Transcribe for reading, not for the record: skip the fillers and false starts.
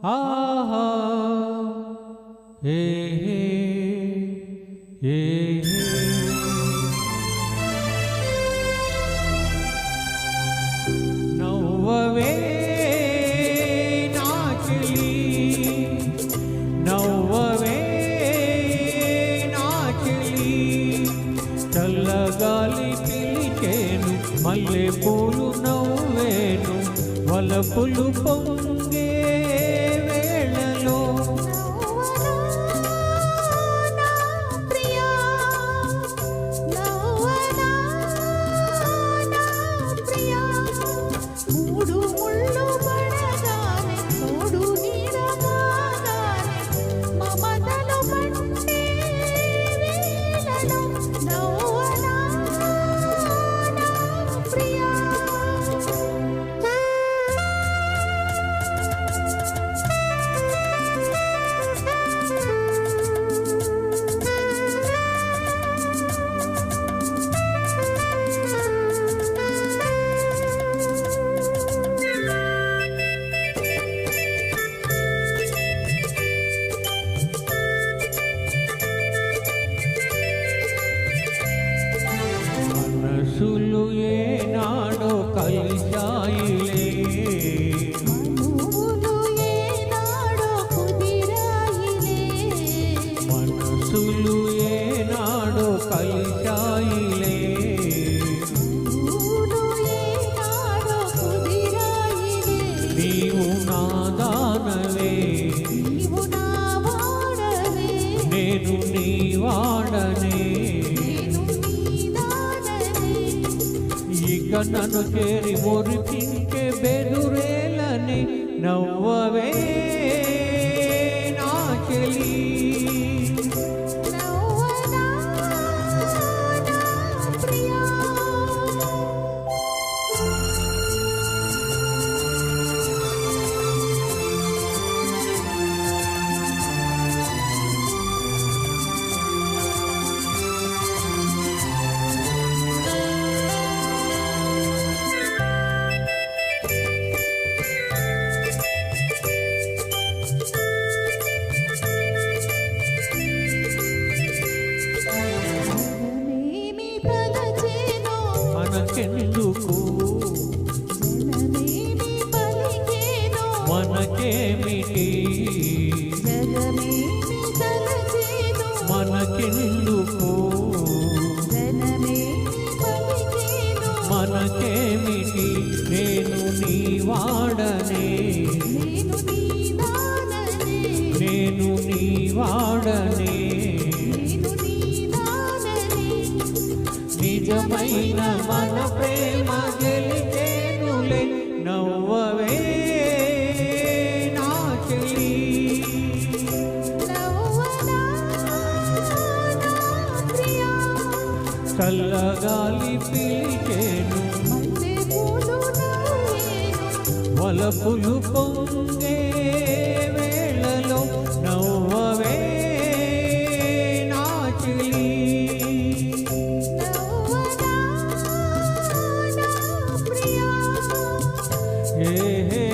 ఆహా ఏ ఏ నవ్వవే నా చెలి నవ్వవే నా చెలి చల్లగాలి పిలిచేను మల్లె పూలు నవ్వేను వలపులు పొంగే వేళలో మనసులు ఏనాడో కలిశాయిలే మనసులు ఏనాడో కలిశాయిలే నీవు నా దానవే నేను నీ వాడనే ఇక నన్ను చేరి మురిపించే బెదురేలని నవ్వవే నా చెలి మనకెందుకు మనకేమిటి మనకెందుకు మనకేమిటి నేను నీ వాడనే నేను నీ వాడనే నిజమైన మన ప్రేమ గెలిచేనులే నవ్వవే నా చెలి చల్లగాలి పిలిచేను వలపులు పొంగే వేళలో నవ్వవే నా చెలి hey, hey.